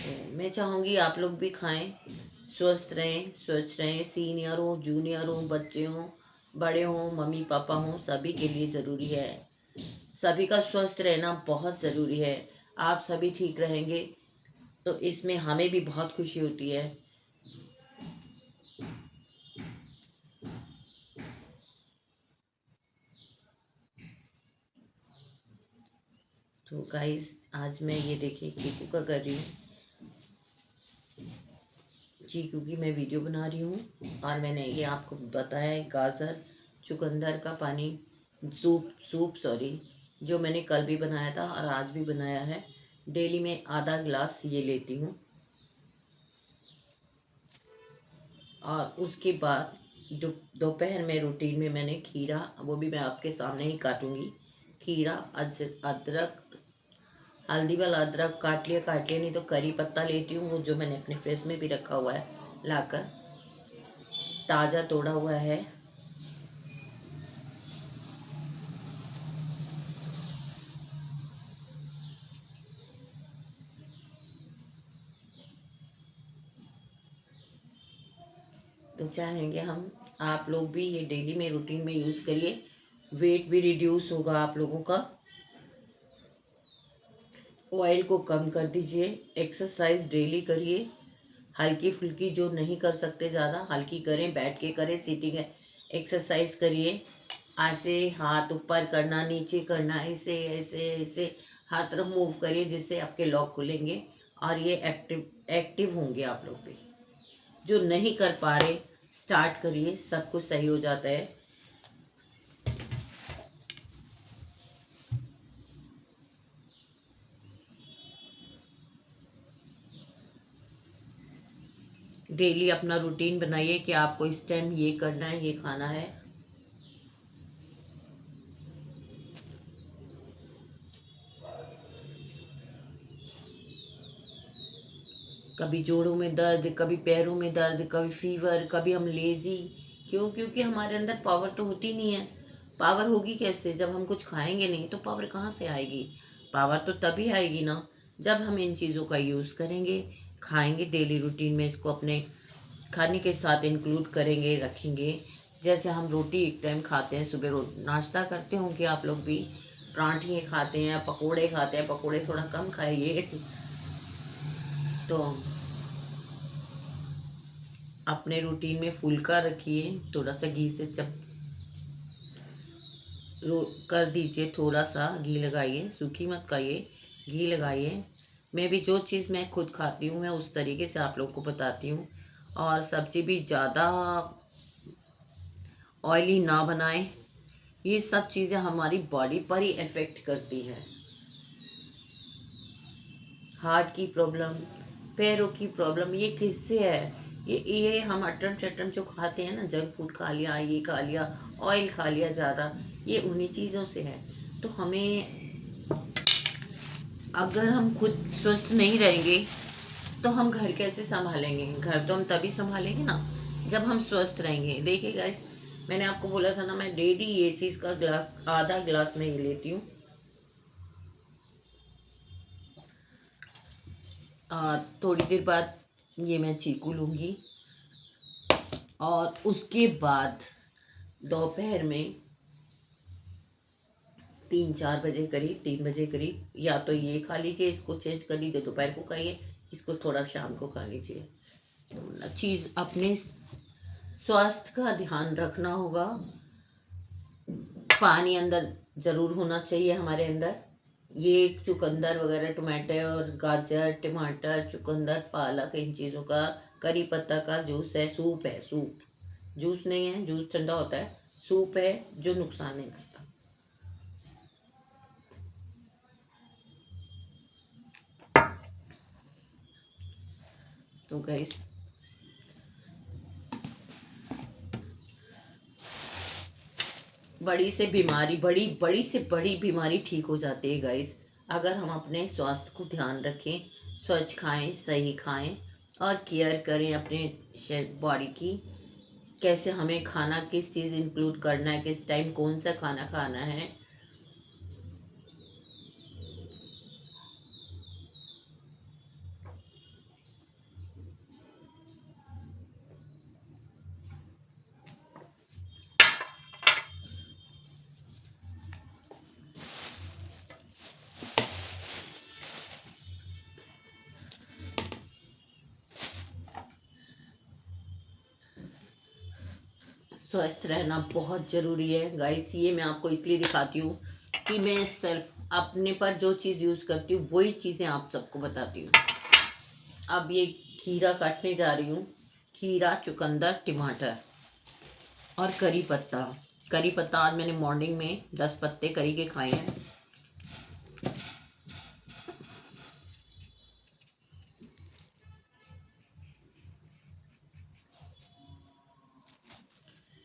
तो मैं चाहूँगी आप लोग भी खाएं, स्वस्थ रहें, स्वच्छ रहें। सीनियर हो, जूनियर हो, बच्चे हों, बड़े हों, मम्मी पापा हों, सभी के लिए ज़रूरी है। सभी का स्वस्थ रहना बहुत ज़रूरी है। आप सभी ठीक रहेंगे तो इसमें हमें भी बहुत खुशी होती है। तो गाइस, आज मैं ये देखिए चीकू का कर रही हूँ। चीकू की मैं वीडियो बना रही हूँ और मैंने ये आपको बताया है गाजर चुकंदर का पानी सूप सॉरी, जो मैंने कल भी बनाया था और आज भी बनाया है। डेली में आधा ग्लास ये लेती हूँ। और उसके बाद जो दोपहर में रूटीन में मैंने खीरा, वो भी मैं आपके सामने ही काटूंगी। खीरा, अदरक, हल्दी वाला अदरक काट लिया, नहीं तो करी पत्ता लेती हूँ, वो जो मैंने अपने फ्रिज में भी रखा हुआ है लाकर, ताज़ा तोड़ा हुआ है। तो चाहेंगे हम, आप लोग भी ये डेली में रूटीन में यूज़ करिए। वेट भी रिड्यूस होगा आप लोगों का। ऑयल को कम कर दीजिए। एक्सरसाइज डेली करिए। हल्की फुल्की, जो नहीं कर सकते ज़्यादा हल्की करें, बैठ के करें, सीटिंग एक्सरसाइज करिए। ऐसे हाथ ऊपर करना, नीचे करना, ऐसे ऐसे ऐसे हर तरफ मूव करिए, जिससे आपके लॉक खुलेंगे और ये एक्टिव एक्टिव होंगे आप लोग भी। जो नहीं कर पा रहे, स्टार्ट करिए, सब कुछ सही हो जाता है। डेली अपना रूटीन बनाइए कि आपको इस टाइम ये करना है, ये खाना है। कभी जोड़ों में दर्द, कभी पैरों में दर्द, कभी फीवर, कभी हम लेज़ी। क्यों? क्योंकि हमारे अंदर पावर तो होती नहीं है। पावर होगी कैसे? जब हम कुछ खाएंगे नहीं तो पावर कहाँ से आएगी? पावर तो तभी आएगी ना, जब हम इन चीज़ों का यूज़ करेंगे, खाएंगे, डेली रूटीन में इसको अपने खाने के साथ इंक्लूड करेंगे, रखेंगे। जैसे हम रोटी एक टाइम खाते हैं, सुबह नाश्ता करते होंगे आप लोग भी, पराठे खाते हैं, पकोड़े खाते हैं। पकोड़े थोड़ा कम खाइए। तो अपने रूटीन में फुल्का रखिए, थोड़ा सा घी से चप कर दीजिए, थोड़ा सा घी लगाइए, सूखी मत खाइए, घी लगाइए। मैं भी जो चीज़ मैं खुद खाती हूँ, मैं उस तरीके से आप लोग को बताती हूँ। और सब्जी भी ज़्यादा ऑयली ना बनाएं। ये सब चीज़ें हमारी बॉडी पर ही इफ़ेक्ट करती हैं। हार्ट की प्रॉब्लम, पैरों की प्रॉब्लम, ये किससे है? ये हम अटम चटम जो खाते हैं ना, जंक फूड खा लिया, ये खा लिया, ऑयल खा लिया ज़्यादा, ये उन्हीं चीज़ों से है। तो हमें, अगर हम खुद स्वस्थ नहीं रहेंगे तो हम घर कैसे संभालेंगे? घर तो हम तभी संभालेंगे ना जब हम स्वस्थ रहेंगे। देखिए गाइस, मैंने आपको बोला था ना, मैं डेली ये चीज़ का ग्लास, आधा ग्लास में ये लेती हूँ। और थोड़ी देर बाद ये मैं चीकू लूँगी। और उसके बाद दोपहर में 3-4 बजे करीब, 3 बजे करीब, या तो ये खा लीजिए, इसको चेंज कर लीजिए, दोपहर को खाइए, इसको थोड़ा शाम को खा लीजिए। तो चीज़, अपने स्वास्थ्य का ध्यान रखना होगा। पानी अंदर ज़रूर होना चाहिए हमारे अंदर। ये चुकंदर वगैरह, टमाटर, गाजर, टमाटर, चुकंदर, पालक, इन चीज़ों का, करी पत्ता का जूस है, सूप है, सूप। जूस नहीं है, जूस ठंडा होता है। सूप है जो नुकसान नहीं करता। तो गाइस, बड़ी से बीमारी, बड़ी बड़ी से बड़ी बीमारी ठीक हो जाती है गाइस, अगर हम अपने स्वास्थ्य को ध्यान रखें, स्वच्छ खाएं, सही खाएं और केयर करें अपने बॉडी की। कैसे हमें खाना, किस चीज़ इंक्लूड करना है, किस टाइम कौन सा खाना खाना है। स्वस्थ रहना बहुत ज़रूरी है गाइस। ये मैं आपको इसलिए दिखाती हूँ कि मैं सिर्फ अपने पर जो चीज़ यूज़ करती हूँ वही चीज़ें आप सबको बताती हूँ। अब ये खीरा काटने जा रही हूँ। खीरा, चुकंदर, टमाटर और करी पत्ता। करी पत्ता आज मैंने मॉर्निंग में 10 पत्ते करी के खाए हैं।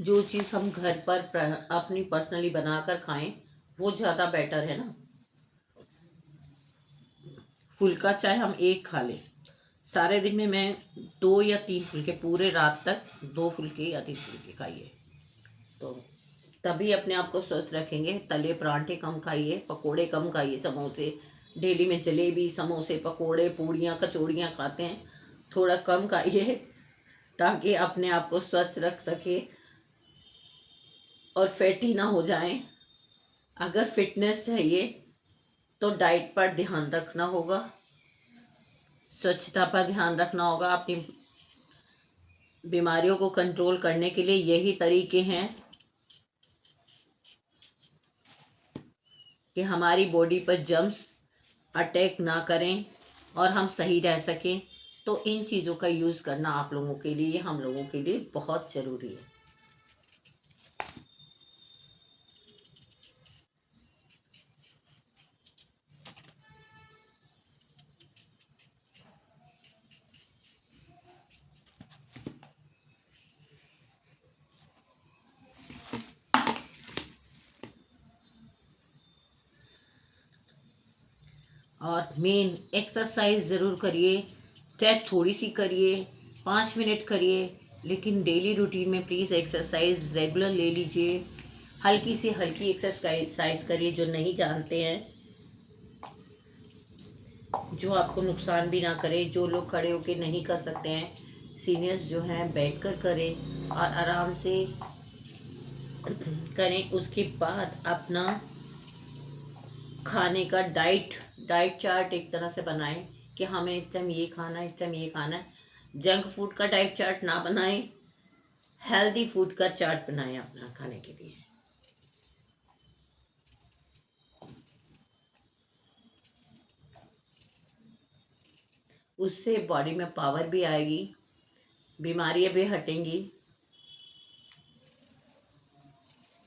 जो चीज़ हम घर पर अपनी पर्सनली बनाकर खाएं वो ज़्यादा बेटर है ना। फुल्का चाहे हम एक खा लें, सारे दिन में मैं 2 या 3 फुल्के, पूरे रात तक 2 फुल्के या 3 फुल्के खाइए तो तभी अपने आप को स्वस्थ रखेंगे। तले पराठे कम खाइए, पकोड़े कम खाइए, समोसे डेली में जलेबी, समोसे, पकोड़े, पूड़ियाँ, कचौड़ियाँ खाते हैं, थोड़ा कम खाइए ताकि अपने आप को स्वस्थ रख सकें और फैटी ना हो जाएं। अगर फिटनेस चाहिए तो डाइट पर ध्यान रखना होगा, स्वच्छता पर ध्यान रखना होगा। अपनी बीमारियों को कंट्रोल करने के लिए यही तरीके हैं कि हमारी बॉडी पर जर्म्स अटैक ना करें और हम सही रह सकें। तो इन चीज़ों का यूज़ करना आप लोगों के लिए, हम लोगों के लिए बहुत ज़रूरी है। और मेन एक्सरसाइज ज़रूर करिए, चाहे थोड़ी सी करिए, 5 मिनट करिए, लेकिन डेली रूटीन में प्लीज़ एक्सरसाइज रेगुलर ले लीजिए। हल्की से हल्की एक्सरसाइज करिए जो नहीं जानते हैं, जो आपको नुकसान भी ना करे। जो लोग खड़े होकर नहीं कर सकते हैं, सीनियर्स जो हैं बैठकर करें और आराम से करें। उसके बाद अपना खाने का डाइट चार्ट एक तरह से बनाएं कि हमें इस टाइम ये खाना है, इस टाइम ये खाना है। जंक फूड का डाइट चार्ट ना बनाएं, हेल्दी फूड का चार्ट बनाएं अपना खाने के लिए। उससे बॉडी में पावर भी आएगी, बीमारियां भी हटेंगी,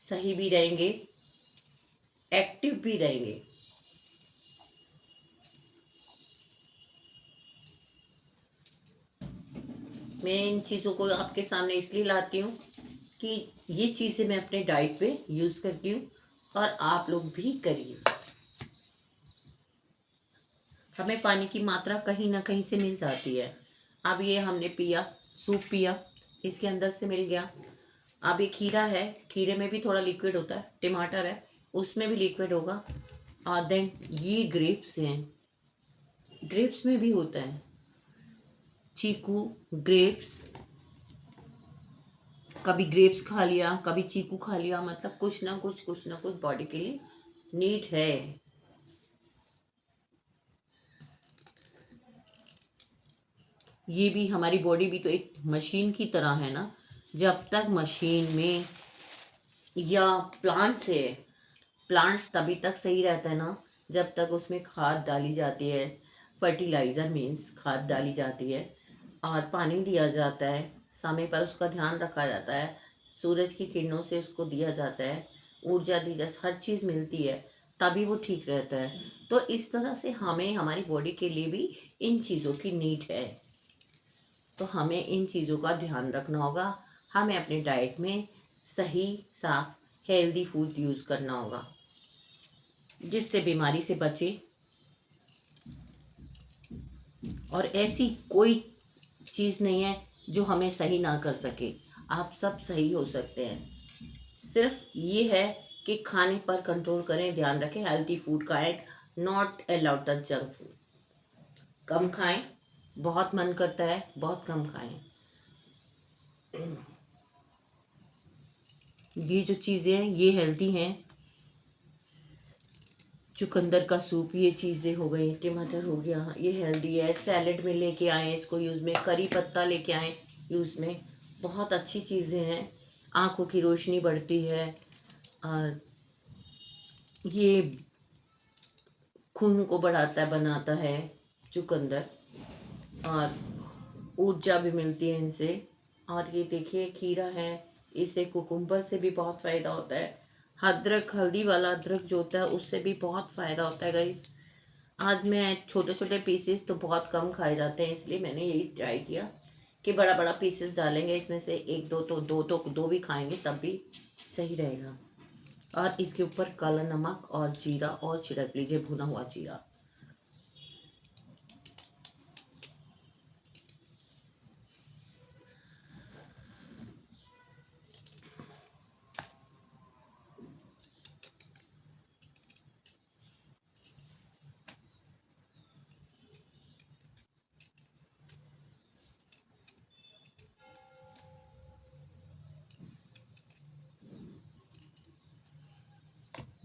सही भी रहेंगे, एक्टिव भी रहेंगे। मैं इन चीज़ों को आपके सामने इसलिए लाती हूँ कि ये चीज़ें मैं अपने डाइट पे यूज़ करती हूँ और आप लोग भी करिए। हमें पानी की मात्रा कहीं ना कहीं से मिल जाती है। अब ये हमने पिया, सूप पिया, इसके अंदर से मिल गया। अब ये खीरा है, खीरे में भी थोड़ा लिक्विड होता है, टमाटर है उसमें भी लिक्विड होगा। और देन ये ग्रेप्स हैं, ग्रेप्स में भी होता है, चीकू, ग्रेप्स। कभी ग्रेप्स खा लिया, कभी चीकू खा लिया, मतलब कुछ ना कुछ बॉडी के लिए नीड है। ये भी हमारी बॉडी भी तो एक मशीन की तरह है ना। जब तक मशीन में या प्लांट्स है, प्लांट्स तभी तक सही रहता है ना जब तक उसमें खाद डाली जाती है, फर्टिलाइज़र मीन्स खाद डाली जाती है और पानी दिया जाता है, समय पर उसका ध्यान रखा जाता है, सूरज की किरणों से उसको दिया जाता है, ऊर्जा दी जाती, हर चीज़ मिलती है, तभी वो ठीक रहता है। तो इस तरह से हमें हमारी बॉडी के लिए भी इन चीज़ों की नीड है। तो हमें इन चीज़ों का ध्यान रखना होगा। हमें अपने डाइट में सही, साफ, हेल्दी फूड यूज़ करना होगा जिससे बीमारी से बचे। और ऐसी कोई चीज़ नहीं है जो हमें सही ना कर सके, आप सब सही हो सकते हैं। सिर्फ ये है कि खाने पर कंट्रोल करें, ध्यान रखें, हेल्दी फूड खाएं, not allowed the junk food. कम खाएं, बहुत मन करता है बहुत कम खाएं। ये जो चीज़ें हैं ये हेल्दी हैं। चुकंदर का सूप, ये चीज़ें हो गई, टमाटर हो गया, ये हेल्दी है। सैलेड में लेके आए इसको यूज़ में, करी पत्ता लेके आए यूज़ में, बहुत अच्छी चीज़ें हैं। आँखों की रोशनी बढ़ती है, और ये खून को बढ़ाता है, बनाता है चुकंदर, और ऊर्जा भी मिलती है इनसे। और ये देखिए खीरा है, इससे कुकुम्बर से भी बहुत फ़ायदा होता है। अदरक, हल्दी वाला अदरक जो होता है उससे भी बहुत फ़ायदा होता है गाइस। आज मैं छोटे छोटे पीसेस तो बहुत कम खाए जाते हैं, इसलिए मैंने यही ट्राई किया कि बड़ा बड़ा पीसेस डालेंगे इसमें से एक दो, तो दो भी खाएंगे तब भी सही रहेगा। और इसके ऊपर काला नमक और जीरा और छिड़क लीजिए, भुना हुआ जीरा।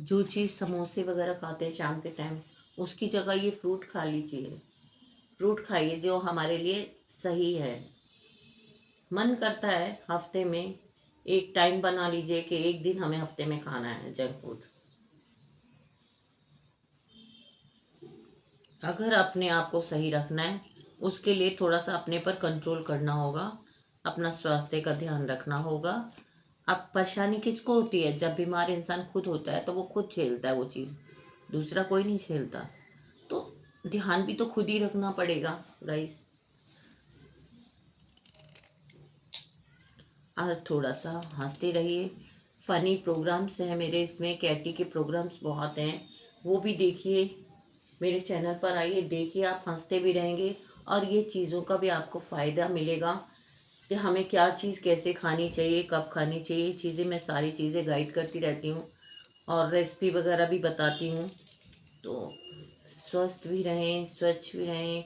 जो चीज़ समोसे वगैरह खाते हैं शाम के टाइम, उसकी जगह ये फ्रूट खा लीजिए। फ्रूट खाइए जो हमारे लिए सही है। मन करता है हफ्ते में एक टाइम बना लीजिए कि एक दिन हमें हफ्ते में खाना है जंक फूड। अगर अपने आप को सही रखना है, उसके लिए थोड़ा सा अपने पर कंट्रोल करना होगा, अपना स्वास्थ्य का ध्यान रखना होगा। अब परेशानी किसको होती है? जब बीमार इंसान खुद होता है तो वो खुद झेलता है वो चीज़, दूसरा कोई नहीं झेलता। तो ध्यान भी तो खुद ही रखना पड़ेगा गाइस। और थोड़ा सा हंसते रहिए। फ़नी प्रोग्राम्स हैं मेरे इसमें, कैटी के प्रोग्राम्स बहुत हैं, वो भी देखिए। मेरे चैनल पर आइए, देखिए, आप हंसते भी रहेंगे और ये चीज़ों का भी आपको फ़ायदा मिलेगा कि हमें क्या चीज़ कैसे खानी चाहिए, कब खानी चाहिए। ये चीज़ें मैं सारी चीज़ें गाइड करती रहती हूँ और रेसिपी वगैरह भी बताती हूँ। तो स्वस्थ भी रहें, स्वच्छ भी रहें,